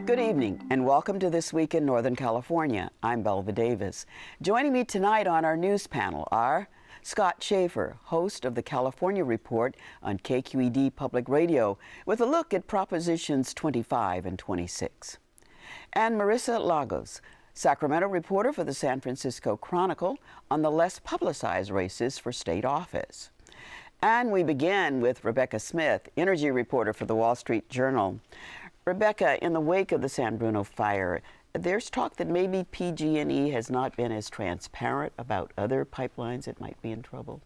Good evening and welcome to This Week in Northern California. I'm Belva Davis. Joining me tonight on our news panel are Scott Shafer, host of the California Report on KQED Public Radio, with a look at Propositions 25 and 26. And Marissa Lagos, Sacramento reporter for the San Francisco Chronicle, on the less publicized races for state office. And we begin with Rebecca Smith, energy reporter for the Wall Street Journal. Rebecca, in the wake of the San Bruno fire, there's talk that maybe PG&E has not been as transparent about other pipelines that might be in trouble.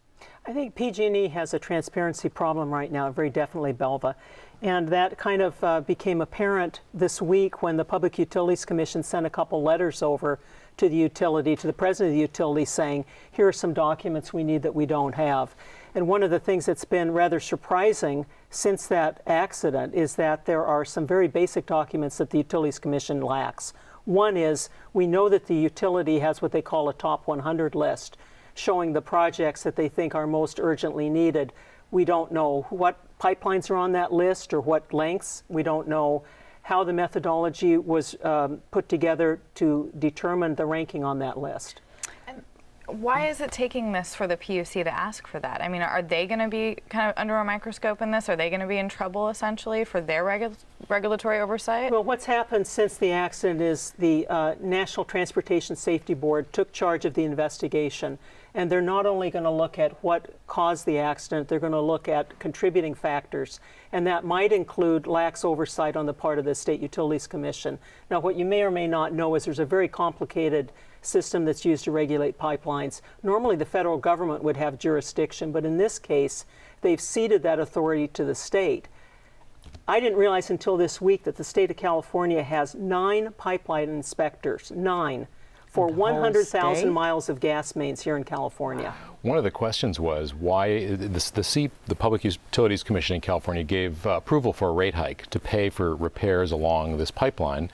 I think PG&E has a transparency problem right now, very definitely, Belva. And that kind of became apparent this week when the Public Utilities Commission sent a couple letters over to the utility, to the president of the utility, saying, here are some documents we need that we don't have. And one of the things that's been rather surprising since that accident is that there are some very basic documents that the Utilities Commission lacks. One is, we know that the utility has what they call a top 100 list, showing the projects that they think are most urgently needed. We don't know what pipelines are on that list or what lengths. We don't know how the methodology was put together to determine the ranking on that list. Why is it taking this for the PUC to ask for that? I mean, are they going to be kind of under a microscope in this? Are they going to be in trouble, essentially, for their regulatory oversight? Well, what's happened since the accident is the National Transportation Safety Board took charge of the investigation. And they're not only going to look at what caused the accident, they're going to look at contributing factors. And that might include lax oversight on the part of the State Utilities Commission. Now, what you may or may not know is there's a very complicated system that's used to regulate pipelines. Normally, the federal government would have jurisdiction, but in this case, they've ceded that authority to the state. I didn't realize until this week that the state of California has 9 pipeline inspectors, 9, for 100,000 miles of gas mains here in California. One of the questions was why the Public Utilities Commission in California gave approval for a rate hike to pay for repairs along this pipeline,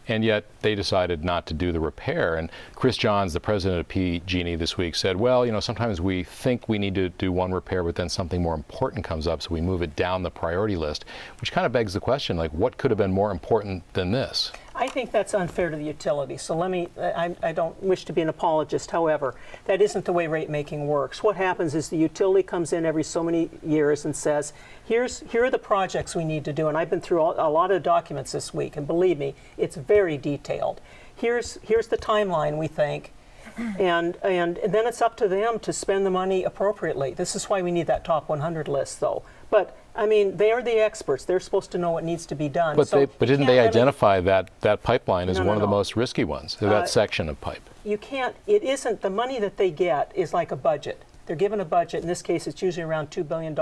and yet they decided not to do the repair. And Chris Johns, the president of PG&E this week, said, well, you know, sometimes we think we need to do one repair, but then something more important comes up, so we move it down the priority list, which kind of begs the question, like, what could have been more important than this? I think that's unfair to the utility. So I don't wish to be an apologist. However, that isn't the way rate making works. What happens is the utility comes in every so many years and says, here are the projects we need to do. And I've been through a lot of documents this week, and believe me, it's very detailed. Here's the timeline, we think. And then it's up to them to spend the money appropriately. This is why we need that top 100 list, though. But I mean, they are the experts. They're supposed to know what needs to be done. But, didn't they identify that pipeline as one of the most risky ones, that section of pipe? You can't, it isn't, the money that they get is like a budget. They're given a budget. In this case, it's usually around $2 billion,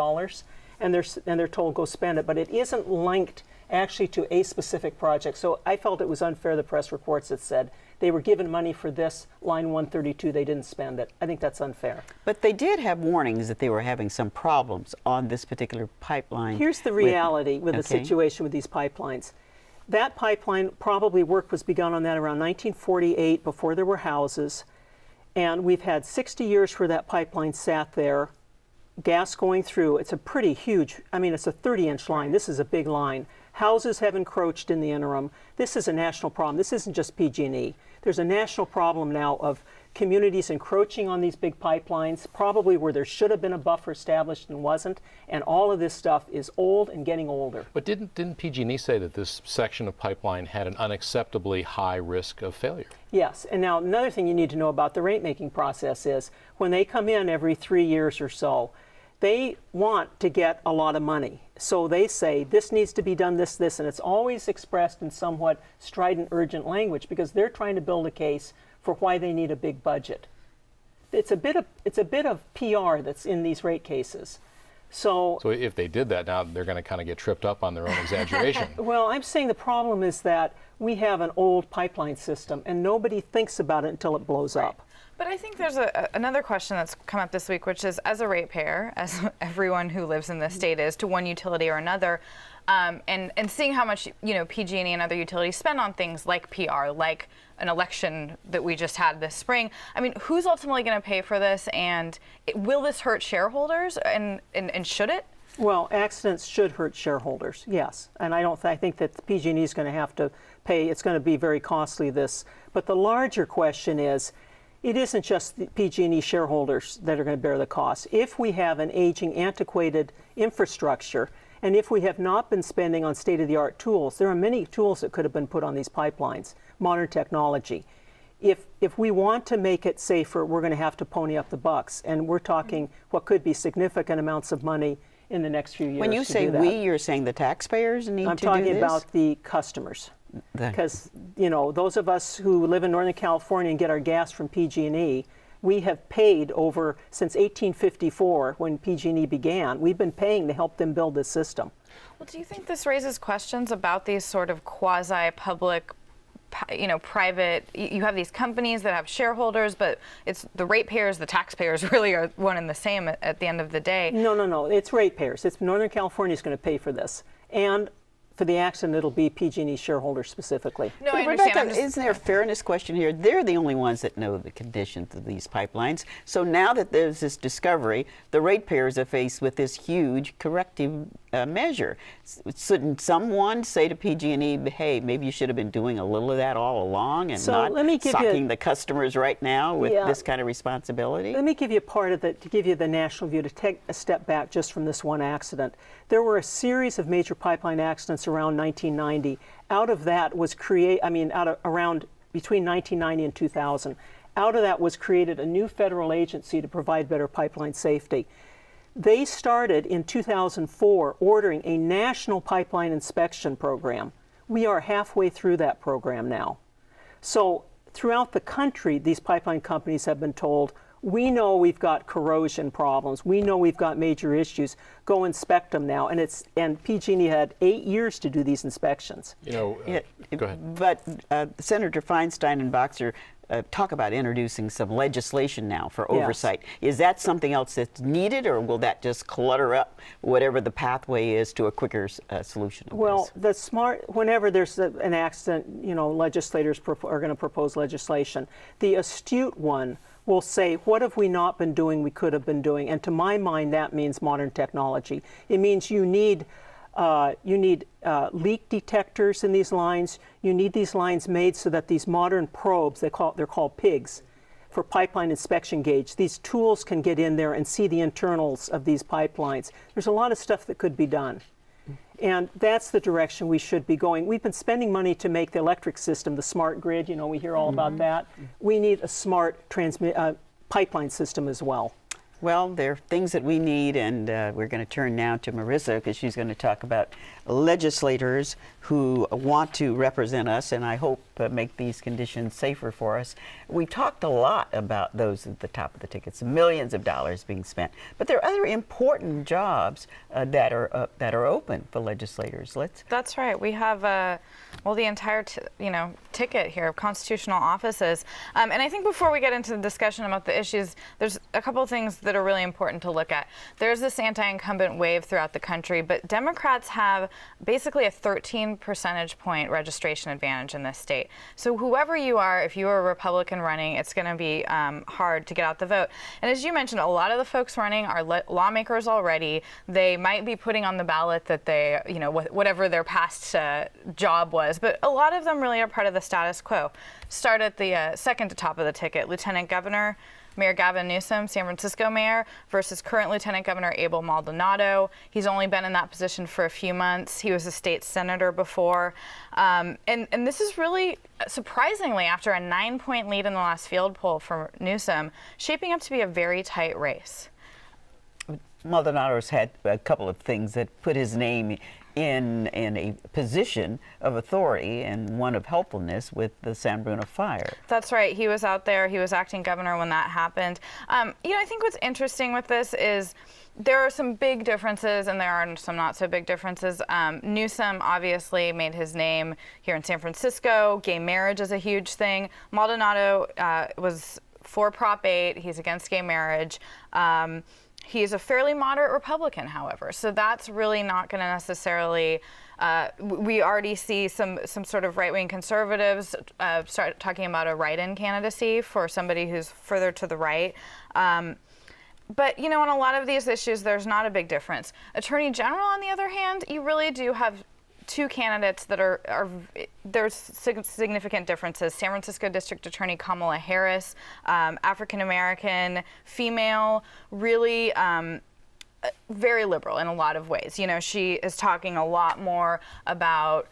and they're told, go spend it. But it isn't linked actually to a specific project. So I felt it was unfair, the press reports that said they were given money for this, line 132, they didn't spend it. I think that's unfair. But they did have warnings that they were having some problems on this particular pipeline. Here's the reality with the situation with these pipelines. That pipeline, probably work was begun on that around 1948, before there were houses. And we've had 60 years where that pipeline sat there, gas going through. It's a pretty huge, I mean, it's a 30-inch line. This is a big line. Houses have encroached in the interim. This is a national problem. This isn't just PG&E. There's a national problem now of communities encroaching on these big pipelines, probably where there should have been a buffer established and wasn't, and all of this stuff is old and getting older. But didn't PG&E say that this section of pipeline had an unacceptably high risk of failure? Yes, and now another thing you need to know about the rate-making process is when they come in every 3 years or so, they want to get a lot of money. So they say, this needs to be done, this, and it's always expressed in somewhat strident, urgent language because they're trying to build a case for why they need a big budget. It's a bit of PR that's in these rate cases. So if they did that, now they're going to kind of get tripped up on their own exaggeration. Well, I'm saying the problem is that we have an old pipeline system and nobody thinks about it until it blows up. But I think there's another question that's come up this week, which is, as a ratepayer, as everyone who lives in this state is to one utility or another, and seeing how much PG&E and other utilities spend on things like PR, like an election that we just had this spring. I mean, who's ultimately going to pay for this, and will this hurt shareholders, and should it? Well, accidents should hurt shareholders, yes. And I think that PG&E is going to have to pay. It's going to be very costly, this. But the larger question is, it isn't just the PG&E shareholders that are going to bear the cost. If we have an aging, antiquated infrastructure, and if we have not been spending on state-of-the-art tools, there are many tools that could have been put on these pipelines, modern technology. If we want to make it safer, we're going to have to pony up the bucks. And we're talking what could be significant amounts of money in the next few years. When you say we, you're saying the taxpayers need to do this? I'm talking about the customers. Because, you know, those of us who live in Northern California and get our gas from PG&E, we have paid over, since 1854, when PG&E began, we've been paying to help them build this system. Well, do you think this raises questions about these sort of quasi-public, you know, private, you have these companies that have shareholders, but it's the ratepayers, the taxpayers really are one and the same at the end of the day? No, it's ratepayers. It's Northern California is going to pay for this. And for the accident, it'll be PG&E shareholders specifically. No, I Rebecca, understand. isn't there a fairness question here? They're the only ones that know the conditions of these pipelines. So now that there's this discovery, the ratepayers are faced with this huge corrective measure. Shouldn't someone say to PG&E, hey, maybe you should have been doing a little of that all along and not socking the customers right now with this kind of responsibility? Let me give you part of to give you the national view, to take a step back just from this one accident. There were a series of major pipeline accidents around 1990. Out of that was around between 1990 and 2000. Out of that was created a new federal agency to provide better pipeline safety. They started in 2004 ordering a national pipeline inspection program. We are halfway through that program now. So throughout the country, these pipeline companies have been told, we know we've got corrosion problems. We know we've got major issues. Go inspect them now. And PG&E had 8 years to do these inspections. You know, go ahead. But Senator Feinstein and Boxer talk about introducing some legislation now for oversight. Yes. Is that something else that's needed, or will that just clutter up whatever the pathway is to a quicker solution? Well, whenever there's an accident, you know, legislators are going to propose legislation. The astute one will say, what have we not been doing we could have been doing? And to my mind, that means modern technology. It means you need leak detectors in these lines. You need these lines made so that these modern probes, they're called PIGs, for pipeline inspection gauge. These tools can get in there and see the internals of these pipelines. There's a lot of stuff that could be done. And that's the direction we should be going. We've been spending money to make the electric system, the smart grid, you know, we hear all about that. We need a smart pipeline system as well. Well, there are things that we need, and we're going to turn now to Marissa, because she's going to talk about legislators who want to represent us and I hope make these conditions safer for us. We've talked a lot about those at the top of the tickets, millions of dollars being spent, but there are other important jobs that are open for legislators. That's right. We have the entire ticket here of constitutional offices, and I think before we get into the discussion about the issues, there's a couple of things that are really important to look at. There's this anti-incumbent wave throughout the country, but Democrats have basically a 13 percentage point registration advantage in this state. So whoever you are, if you are a Republican running, it's going to be hard to get out the vote. And as you mentioned, a lot of the folks running are lawmakers already. They might be putting on the ballot that they, whatever their past job was, but a lot of them really are part of the status quo. Start at the second to top of the ticket, Lieutenant Governor Mayor Gavin Newsom, San Francisco mayor, versus current Lieutenant Governor Abel Maldonado. He's only been in that position for a few months. He was a state senator before. And this is really, surprisingly, after a 9-point lead in the last field poll for Newsom, shaping up to be a very tight race. Maldonado's had a couple of things that put his name in a position of authority and one of helpfulness with the San Bruno fire. That's right. He was out there. He was acting governor when that happened. I think what's interesting with this is there are some big differences and there are some not so big differences. Newsom obviously made his name here in San Francisco. Gay marriage is a huge thing. Maldonado was for Prop 8. He's against gay marriage. He's a fairly moderate Republican, however, so that's really not going to necessarily. We already see some sort of right-wing conservatives start talking about a write-in candidacy for somebody who's further to the right. But, you know, on a lot of these issues, there's not a big difference. Attorney General, on the other hand, you really do have two candidates that there's significant differences. San Francisco District Attorney Kamala Harris, African American, female, really very liberal in a lot of ways. You know, she is talking a lot more about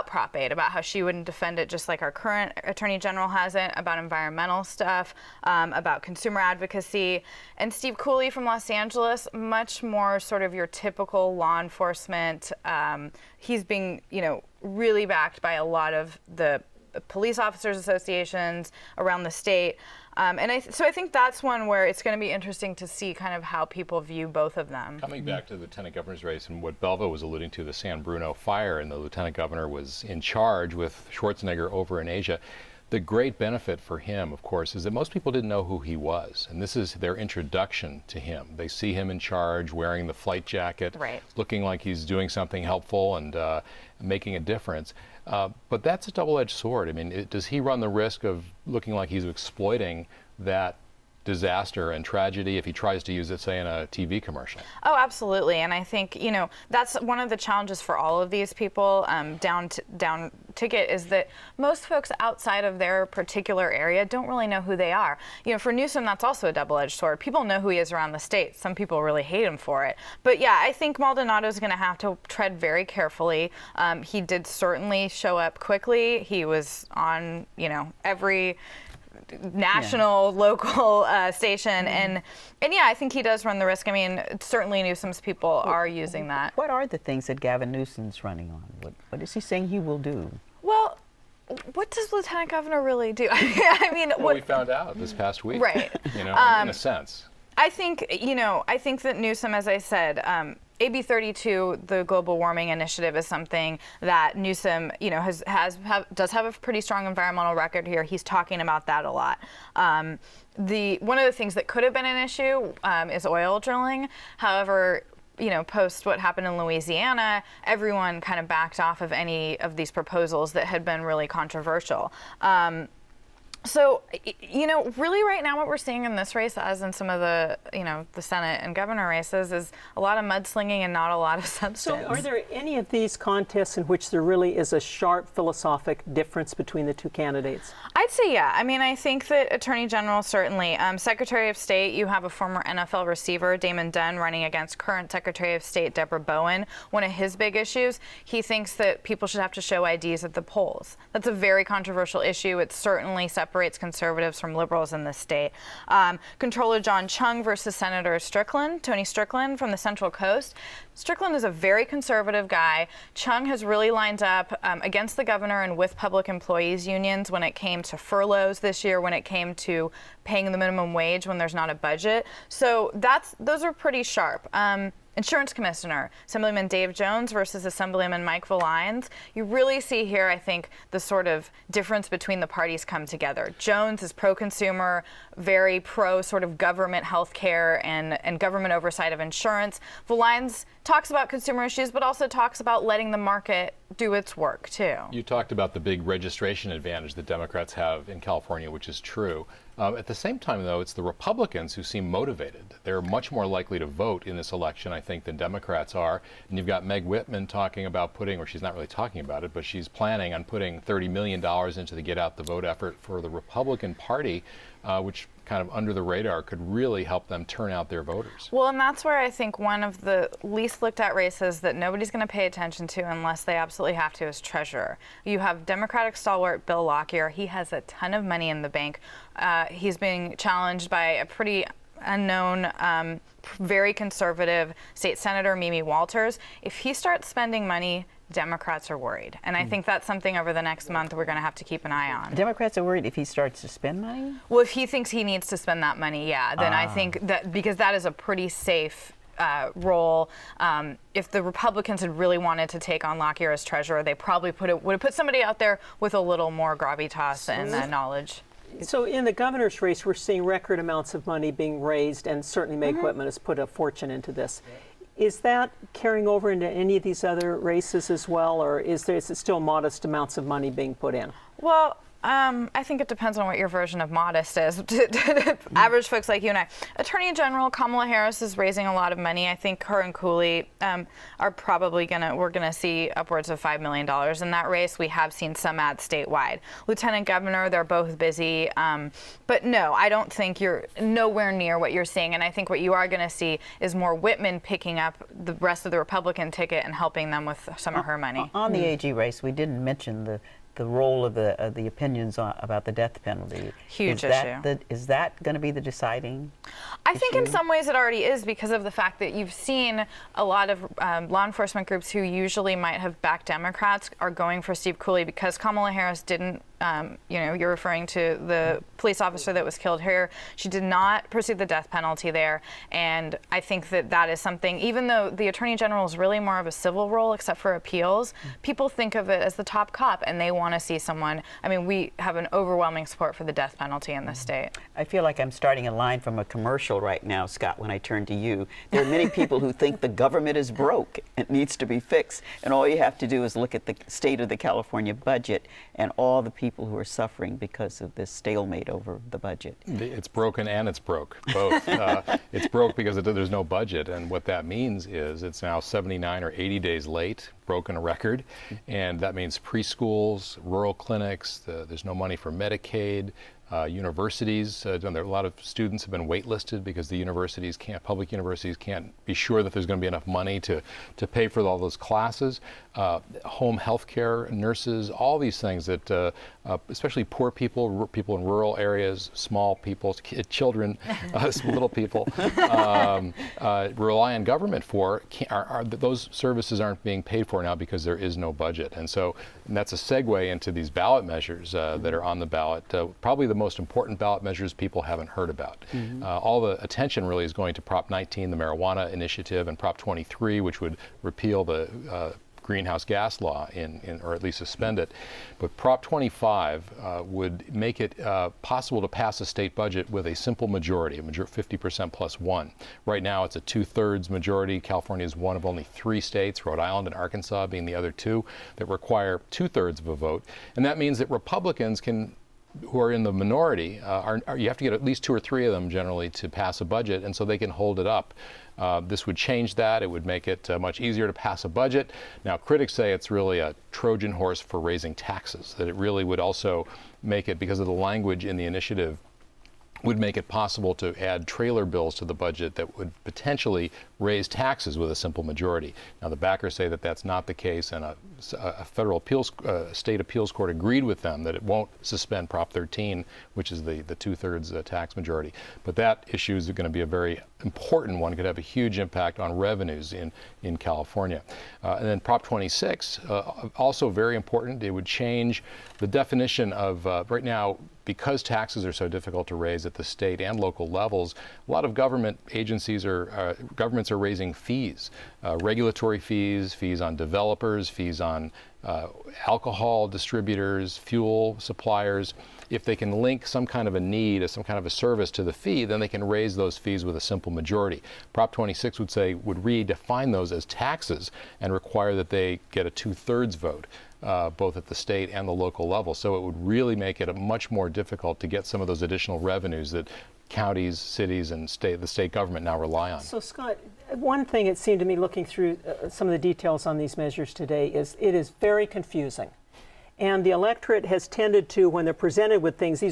Prop 8, about how she wouldn't defend it just like our current Attorney General hasn't, about environmental stuff, about consumer advocacy. And Steve Cooley from Los Angeles, much more sort of your typical law enforcement. He's being, you know, really backed by a lot of the police officers associations around the state. So I think that's one where it's going to be interesting to see kind of how people view both of them. Coming back to the lieutenant governor's race and what Belva was alluding to, the San Bruno fire, and the lieutenant governor was in charge with Schwarzenegger over in Asia. The great benefit for him, of course, is that most people didn't know who he was, and this is their introduction to him. They see him in charge, wearing the flight jacket, right, looking like he's doing something helpful and making a difference. But that's a double-edged sword. I mean, does he run the risk of looking like he's exploiting that disaster and tragedy if he tries to use it, say, in a TV commercial? Oh, absolutely. And I think, you know, that's one of the challenges for all of these people, down ticket, is that most folks outside of their particular area don't really know who they are. You know, for Newsom, that's also a double-edged sword. People know who he is around the state. Some people really hate him for it. But yeah, I think Maldonado is going to have to tread very carefully. He did certainly show up quickly. He was on, you know, every national, local station, and yeah, I think he does run the risk. I mean, certainly Newsom's people are using that. What are the things that Gavin Newsom's running on? What is he saying he will do? Well, what does Lieutenant Governor really do? I mean, well, we found out this past week, right? You know, in a sense. I think that Newsom, as I said, AB 32, the global warming initiative, is something that Newsom, you know, does have a pretty strong environmental record here. He's talking about that a lot. One of the things that could have been an issue is oil drilling. However, you know, post what happened in Louisiana, everyone kind of backed off of any of these proposals that had been really controversial. So, you know, really right now what we're seeing in this race, as in some of the, you know, the Senate and governor races, is a lot of mudslinging and not a lot of substance. So are there any of these contests in which there really is a sharp philosophic difference between the two candidates? I'd say yeah. I mean, I think that Attorney General, certainly. Secretary of State, you have a former NFL receiver, Damon Dunn, running against current Secretary of State Deborah Bowen. One of his big issues, he thinks that people should have to show IDs at the polls. That's a very controversial issue. It certainly separates conservatives from liberals in the state. Controller John Chung versus Senator Tony Strickland from the Central Coast. Strickland is a very conservative guy. Chung has really lined up against the governor and with public employees unions when it came to furloughs this year, when it came to paying the minimum wage when there's not a budget. So those are pretty sharp. Insurance Commissioner, Assemblyman Dave Jones versus Assemblyman Mike Valines. You really see here, I think, the sort of difference between the parties come together. Jones is pro-consumer, very pro sort of government health care and government oversight of insurance. Valines talks about consumer issues, but also talks about letting the market do its work, too. You talked about the big registration advantage that Democrats have in California, which is true. At the same time, though, it's the Republicans who seem motivated. They're much more likely to vote in this election, I think, than Democrats are. And you've got Meg Whitman talking about putting, or she's not really talking about it, but she's planning on putting $30 million into the Get Out the Vote effort for the Republican Party, which kind of under the radar could really help them turn out their voters. Well, and that's where I think one of the least looked at races that nobody's going to pay attention to unless they absolutely have to is treasurer. You have Democratic stalwart Bill Lockyer. He has a ton of money in the bank. He's being challenged by a pretty unknown, very conservative state senator, Mimi Walters. If he starts spending money, Democrats are worried. And I think that's something over the next month we're going to have to keep an eye on. Democrats are worried if he starts to spend money? Well, if he thinks he needs to spend that money, yeah, then I think that, because that is a pretty safe role. If the Republicans had really wanted to take on Lockyer as treasurer, they probably would have put somebody out there with a little more gravitas and knowledge. So in the governor's race, we're seeing record amounts of money being raised, and certainly Meg Whitman has put a fortune into this. Is that carrying over into any of these other races as well, or is it still modest amounts of money being put in? Well, I think it depends on what your version of modest is. Average folks like you and I. Attorney General Kamala Harris is raising a lot of money. I think her and Cooley are probably we're gonna see upwards of $5 million in that race. We have seen some ads statewide. Lieutenant Governor, they're both busy. But no, I don't think you're nowhere near what you're seeing. And I think what you are gonna see is more Whitman picking up the rest of the Republican ticket and helping them with some of her money. On the AG race, we didn't mention the role of the opinions about the death penalty. Huge issue. Is that going to be the deciding I think in some ways it already is, because of the fact that you've seen a lot of law enforcement groups who usually might have backed Democrats are going for Steve Cooley because Kamala Harris didn't, you're referring to the police officer that was killed here. She did not pursue the death penalty there. And I think that is something, even though the Attorney General is really more of a civil role except for appeals, people think of it as the top cop and they want to see someone. I mean, we have an overwhelming support for the death penalty in this state. I feel like I'm starting a line from a commercial right now, Scott, when I turn to you. There are many people who think the government is broke. It needs to be fixed. And all you have to do is look at the state of the California budget and all the people who are suffering because of this stalemate over the budget. It's broken and it's broke, both. It's broke because there's no budget, and what that means is it's now 79 or 80 days late, broken a record, and that means preschools, rural clinics, there's no money for Medicaid, universities. There are a lot of students have been waitlisted because the public universities can't be sure that there's going to be enough money to pay for all those classes. Home health care, nurses, all these things that especially poor people, people in rural areas, small people, children, little people, rely on government for, those services aren't being paid for now because there is no budget. And that's a segue into these ballot measures that are on the ballot. Probably the most important ballot measures people haven't heard about. All the attention really is going to Prop 19, the marijuana initiative, and Prop 23, which would repeal the greenhouse gas law or at least suspend it. But Prop 25 would make it possible to pass a state budget with a simple majority, 50% plus one. Right now it's a 2/3 majority. California is one of only 3 states, Rhode Island and Arkansas being the other 2, that require 2/3 of a vote. And that means that Republicans who are in the minority, you have to get at least 2 or 3 of them generally to pass a budget, and so they can hold it up. This would change that. It would make it much easier to pass a budget. Now, critics say it's really a Trojan horse for raising taxes, that it really would also make it, because of the language in the initiative, would make it possible to add trailer bills to the budget that would potentially raise taxes with a simple majority. Now, the backers say that that's not the case, and a federal state appeals court agreed with them that it won't suspend Prop 13, which is the 2/3 tax majority. But that issue is going to be a very important one. It could have a huge impact on revenues in California. And then Prop 26, also very important. It would change the definition of, right now, because taxes are so difficult to raise at the state and local levels, a lot of government agencies governments are raising fees, regulatory fees on developers, fees on alcohol distributors, fuel suppliers. If they can link some kind of a need, some kind of a service to the fee, then they can raise those fees with a simple majority. Prop 26 would redefine those as taxes and require that they get a 2/3 vote. Both at the state and the local level. So it would really make it much more difficult to get some of those additional revenues that counties, cities, and the state government now rely on. So, Scott, one thing it seemed to me looking through some of the details on these measures today is it is very confusing. And the electorate has tended to, when they're presented with things,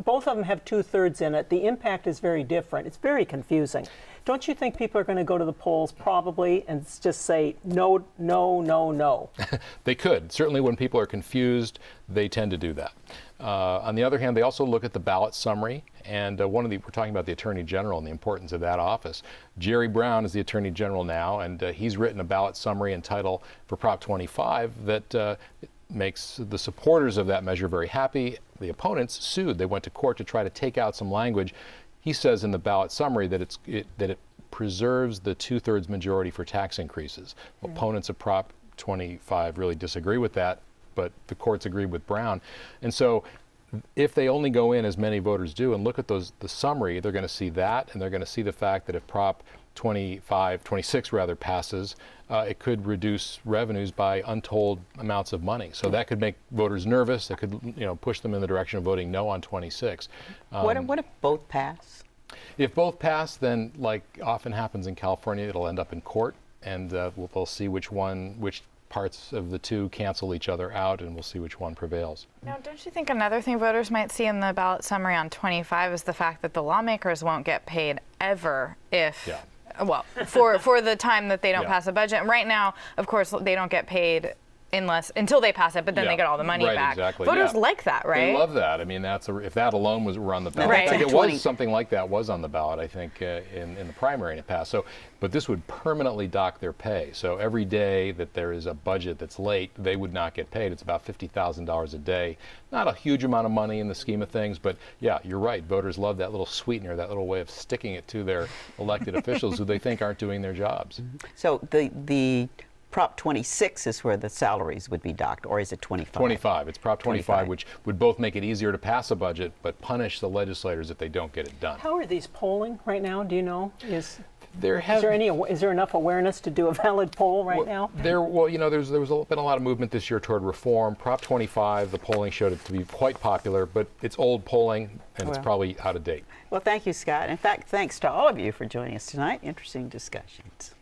both of them have 2/3 in it. The impact is very different. It's very confusing. Don't you think people are going to go to the polls probably and just say no, no, no, no? They could. Certainly when people are confused, they tend to do that. On the other hand, they also look at the ballot summary, and we're talking about the Attorney General and the importance of that office. Jerry Brown is the Attorney General now, and he's written a ballot summary and title for Prop 25 that makes the supporters of that measure very happy. The opponents sued. They went to court to try to take out some language. He says in the ballot summary that it preserves the 2/3 majority for tax increases. Opponents of Prop 25 really disagree with that, but the courts agreed with Brown. And so if they only go in, as many voters do, and look at the summary, they're going to see that, and they're going to see the fact that if Prop 26 rather passes, it could reduce revenues by untold amounts of money. So that could make voters nervous. It could, push them in the direction of voting no on 26. What if both pass? If both pass, then like often happens in California, it'll end up in court, and we'll see which parts of the two cancel each other out, and we'll see which one prevails. Now, don't you think another thing voters might see in the ballot summary on 25 is the fact that the lawmakers won't get paid ever if, well, for the time that they don't pass a budget. And right now, of course, they don't get paid until they pass it, but then they get all the money back. Exactly. Voters like that, right? They love that. I mean, if that alone were on the ballot, Right. I think it was something like that was on the ballot, I think, in the primary and it passed. So, but this would permanently dock their pay. So every day that there is a budget that's late, they would not get paid. It's about $50,000 a day. Not a huge amount of money in the scheme of things, but yeah, you're right. Voters love that little sweetener, that little way of sticking it to their elected officials who they think aren't doing their jobs. So the Prop 26 is where the salaries would be docked, or is it 25? 25. It's Prop 25, which would both make it easier to pass a budget, but punish the legislators if they don't get it done. How are these polling right now? Do you know? Is There enough awareness to do a valid poll right now? There was been a lot of movement this year toward reform. Prop 25, the polling showed it to be quite popular, but it's old polling and it's probably out of date. Well, thank you, Scott. In fact, thanks to all of you for joining us tonight. Interesting discussions.